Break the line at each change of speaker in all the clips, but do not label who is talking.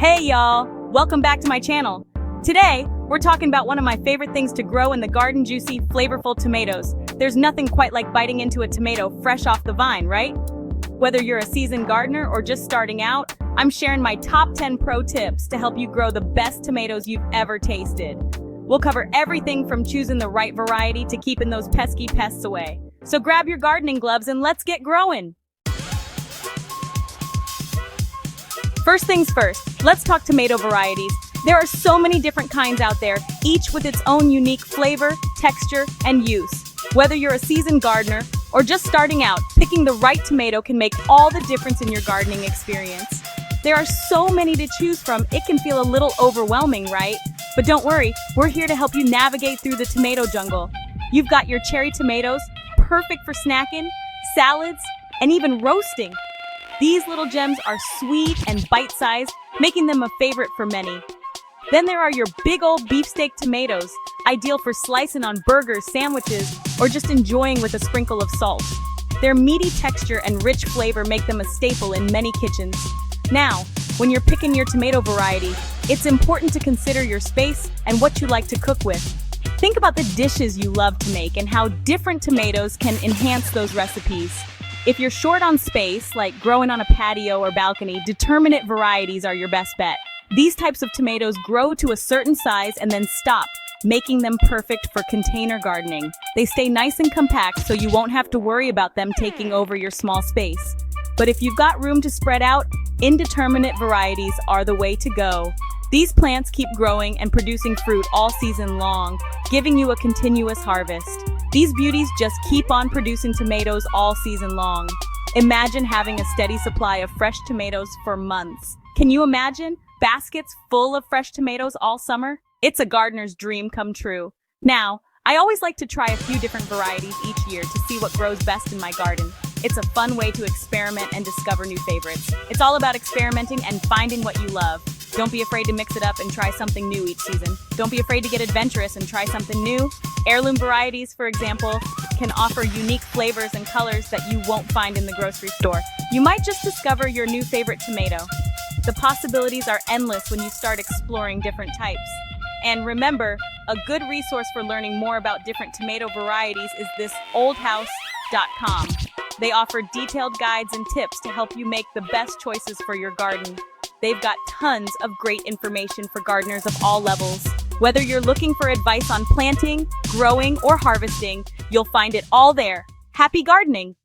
Hey y'all, welcome back to my channel. Today, we're talking about one of my favorite things to grow in the garden, juicy, flavorful tomatoes. There's nothing quite like biting into a tomato fresh off the vine, right? Whether you're a seasoned gardener or just starting out, I'm sharing my top 10 pro tips to help you grow the best tomatoes you've ever tasted. We'll cover everything from choosing the right variety to keeping those pesky pests away. So grab your gardening gloves and let's get growing. First things first, let's talk tomato varieties. There are so many different kinds out there, each with its own unique flavor, texture, and use. Whether you're a seasoned gardener or just starting out, picking the right tomato can make all the difference in your gardening experience. There are so many to choose from, it can feel a little overwhelming, right? But don't worry, we're here to help you navigate through the tomato jungle. You've got your cherry tomatoes, perfect for snacking, salads, and even roasting. These little gems are sweet and bite-sized, making them a favorite for many. Then there are your big old beefsteak tomatoes, ideal for slicing on burgers, sandwiches, or just enjoying with a sprinkle of salt. Their meaty texture and rich flavor make them a staple in many kitchens. Now, when you're picking your tomato variety, it's important to consider your space and what you like to cook with. Think about the dishes you love to make and how different tomatoes can enhance those recipes. If you're short on space, like growing on a patio or balcony, determinate varieties are your best bet. These types of tomatoes grow to a certain size and then stop, making them perfect for container gardening. They stay nice and compact so you won't have to worry about them taking over your small space. But if you've got room to spread out, indeterminate varieties are the way to go. These plants keep growing and producing fruit all season long, giving you a continuous harvest. These beauties just keep on producing tomatoes all season long. Imagine having a steady supply of fresh tomatoes for months. Can you imagine baskets full of fresh tomatoes all summer? It's a gardener's dream come true. Now, I always like to try a few different varieties each year to see what grows best in my garden. It's a fun way to experiment and discover new favorites. It's all about experimenting and finding what you love. Don't be afraid to mix it up and try something new each season. Don't be afraid to get adventurous and try something new. Heirloom varieties, for example, can offer unique flavors and colors that you won't find in the grocery store. You might just discover your new favorite tomato. The possibilities are endless when you start exploring different types. And remember, a good resource for learning more about different tomato varieties is this oldhouse.com. They offer detailed guides and tips to help you make the best choices for your garden. They've got tons of great information for gardeners of all levels. Whether you're looking for advice on planting, growing, or harvesting, you'll find it all there. Happy gardening!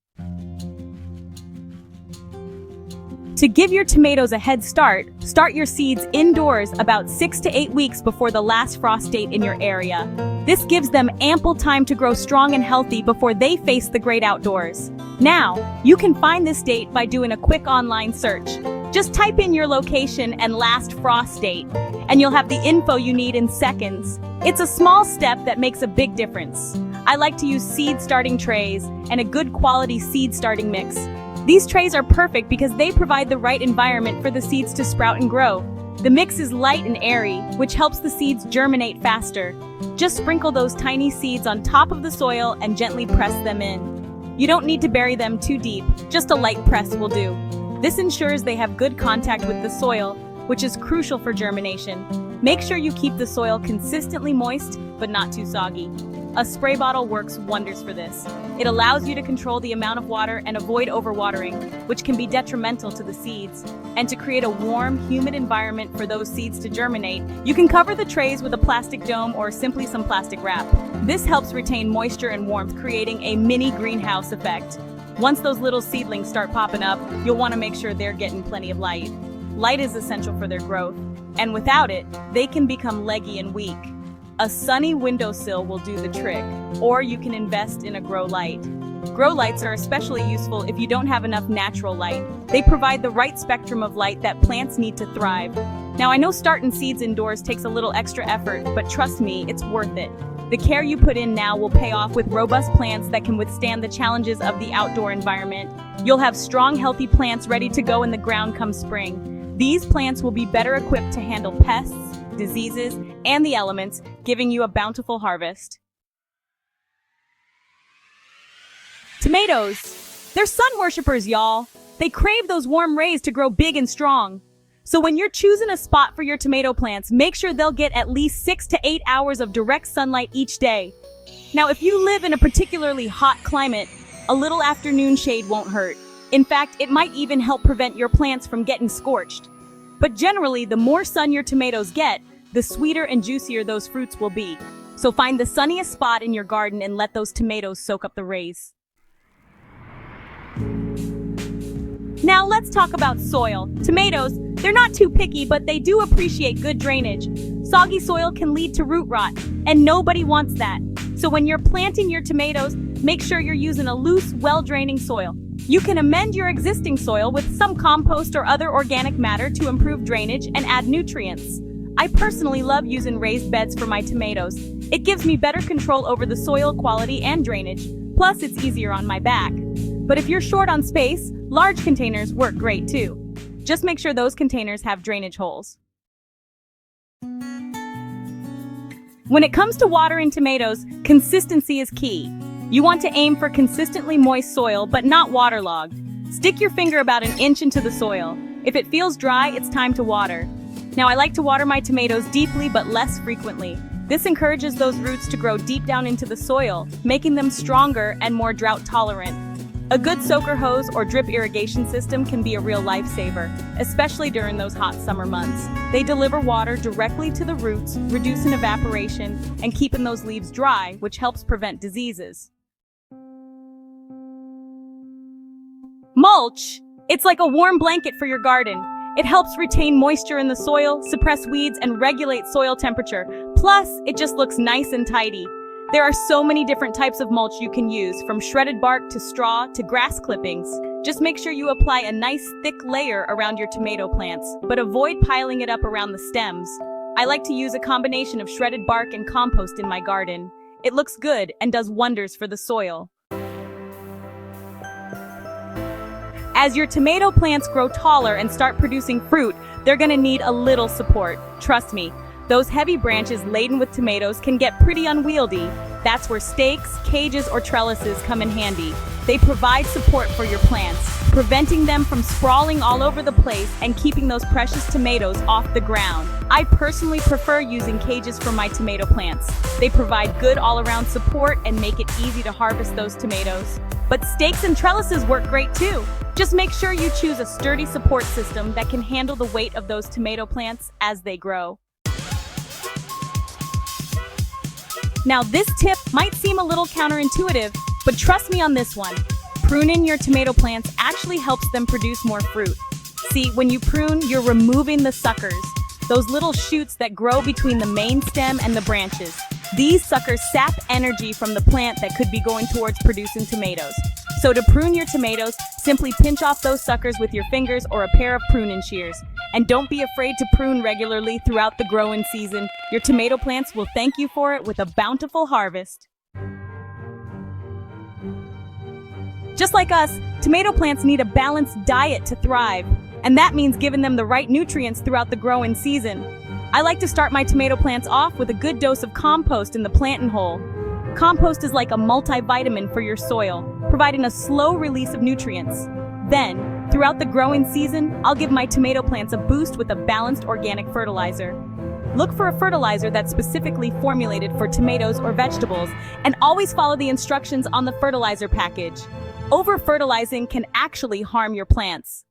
To give your tomatoes a head start your seeds indoors about 6 to 8 weeks before the last frost date in your area. This gives them ample time to grow strong and healthy before they face the great outdoors. Now, you can find this date by doing a quick online search. Just type in your location and last frost date, and you'll have the info you need in seconds. It's a small step that makes a big difference. I like to use seed starting trays and a good quality seed starting mix. These trays are perfect because they provide the right environment for the seeds to sprout and grow. The mix is light and airy, which helps the seeds germinate faster. Just sprinkle those tiny seeds on top of the soil and gently press them in. You don't need to bury them too deep, just a light press will do. This ensures they have good contact with the soil, which is crucial for germination. Make sure you keep the soil consistently moist, but not too soggy. A spray bottle works wonders for this. It allows you to control the amount of water and avoid overwatering, which can be detrimental to the seeds. And to create a warm, humid environment for those seeds to germinate, you can cover the trays with a plastic dome or simply some plastic wrap. This helps retain moisture and warmth, creating a mini greenhouse effect. Once those little seedlings start popping up, you'll want to make sure they're getting plenty of light. Light is essential for their growth, and without it, they can become leggy and weak. A sunny windowsill will do the trick, or you can invest in a grow light. Grow lights are especially useful if you don't have enough natural light. They provide the right spectrum of light that plants need to thrive. Now, I know starting seeds indoors takes a little extra effort, but trust me, it's worth it. The care you put in now will pay off with robust plants that can withstand the challenges of the outdoor environment. You'll have strong, healthy plants ready to go in the ground come spring. These plants will be better equipped to handle pests, diseases, and the elements, giving you a bountiful harvest. Tomatoes. They're sun worshippers, y'all. They crave those warm rays to grow big and strong. So when you're choosing a spot for your tomato plants, make sure they'll get at least 6 to 8 hours of direct sunlight each day. Now, if you live in a particularly hot climate, a little afternoon shade won't hurt. In fact, it might even help prevent your plants from getting scorched. But generally, the more sun your tomatoes get, the sweeter and juicier those fruits will be. So find the sunniest spot in your garden and let those tomatoes soak up the rays. Now let's talk about soil. Tomatoes, they're not too picky, but they do appreciate good drainage. Soggy soil can lead to root rot, and nobody wants that. So when you're planting your tomatoes, make sure you're using a loose, well-draining soil. You can amend your existing soil with some compost or other organic matter to improve drainage and add nutrients. I personally love using raised beds for my tomatoes. It gives me better control over the soil quality and drainage, plus it's easier on my back. But if you're short on space, large containers work great too. Just make sure those containers have drainage holes. When it comes to watering tomatoes, consistency is key. You want to aim for consistently moist soil, but not waterlogged. Stick your finger about an inch into the soil. If it feels dry, it's time to water. Now, I like to water my tomatoes deeply but less frequently. This encourages those roots to grow deep down into the soil, making them stronger and more drought tolerant. A good soaker hose or drip irrigation system can be a real lifesaver, especially during those hot summer months. They deliver water directly to the roots, reducing evaporation and keeping those leaves dry, which helps prevent diseases. Mulch! It's like a warm blanket for your garden. It helps retain moisture in the soil, suppress weeds, and regulate soil temperature. Plus, it just looks nice and tidy. There are so many different types of mulch you can use, from shredded bark to straw to grass clippings. Just make sure you apply a nice thick layer around your tomato plants, but avoid piling it up around the stems. I like to use a combination of shredded bark and compost in my garden. It looks good and does wonders for the soil. As your tomato plants grow taller and start producing fruit, they're gonna need a little support. Trust me, those heavy branches laden with tomatoes can get pretty unwieldy. That's where stakes, cages, or trellises come in handy. They provide support for your plants, preventing them from sprawling all over the place and keeping those precious tomatoes off the ground. I personally prefer using cages for my tomato plants. They provide good all-around support and make it easy to harvest those tomatoes. But stakes and trellises work great too. Just make sure you choose a sturdy support system that can handle the weight of those tomato plants as they grow. Now, this tip might seem a little counterintuitive, but trust me on this one. Pruning your tomato plants actually helps them produce more fruit. See, when you prune, you're removing the suckers, those little shoots that grow between the main stem and the branches. These suckers sap energy from the plant that could be going towards producing tomatoes. So to prune your tomatoes, simply pinch off those suckers with your fingers or a pair of pruning shears. And don't be afraid to prune regularly throughout the growing season. Your tomato plants will thank you for it with a bountiful harvest. Just like us, tomato plants need a balanced diet to thrive. And that means giving them the right nutrients throughout the growing season. I like to start my tomato plants off with a good dose of compost in the planting hole. Compost is like a multivitamin for your soil, providing a slow release of nutrients. Then, throughout the growing season, I'll give my tomato plants a boost with a balanced organic fertilizer. Look for a fertilizer that's specifically formulated for tomatoes or vegetables, and always follow the instructions on the fertilizer package. Over-fertilizing can actually harm your plants.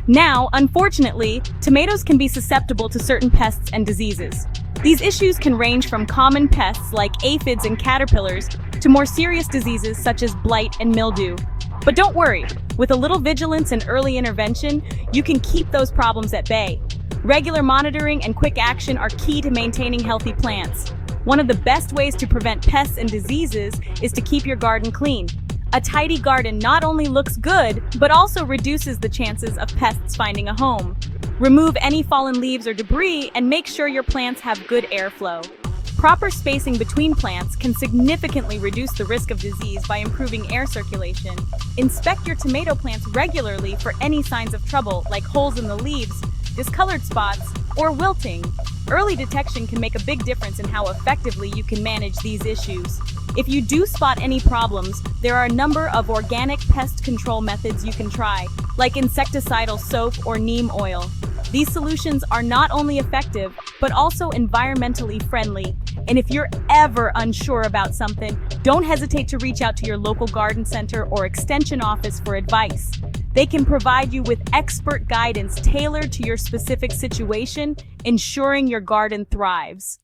Now, unfortunately, tomatoes can be susceptible to certain pests and diseases. These issues can range from common pests like aphids and caterpillars to more serious diseases such as blight and mildew. But don't worry, with a little vigilance and early intervention, you can keep those problems at bay. Regular monitoring and quick action are key to maintaining healthy plants. One of the best ways to prevent pests and diseases is to keep your garden clean. A tidy garden not only looks good, but also reduces the chances of pests finding a home. Remove any fallen leaves or debris and make sure your plants have good airflow. Proper spacing between plants can significantly reduce the risk of disease by improving air circulation. Inspect your tomato plants regularly for any signs of trouble, like holes in the leaves, discolored spots, or wilting. Early detection can make a big difference in how effectively you can manage these issues. If you do spot any problems, there are a number of organic pest control methods you can try, like insecticidal soap or neem oil. These solutions are not only effective, but also environmentally friendly. And if you're ever unsure about something, don't hesitate to reach out to your local garden center or extension office for advice. They can provide you with expert guidance tailored to your specific situation, ensuring your garden thrives.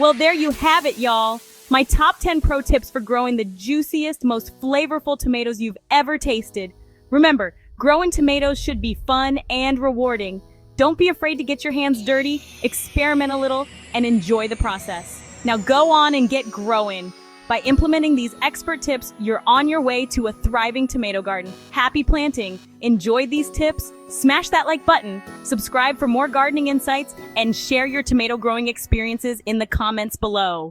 Well, there you have it, y'all. My top 10 pro tips for growing the juiciest, most flavorful tomatoes you've ever tasted. Remember, growing tomatoes should be fun and rewarding. Don't be afraid to get your hands dirty, experiment a little, and enjoy the process. Now go on and get growing. By implementing these expert tips, you're on your way to a thriving tomato garden. Happy planting! Enjoyed these tips? Smash that like button, subscribe for more gardening insights, and share your tomato growing experiences in the comments below.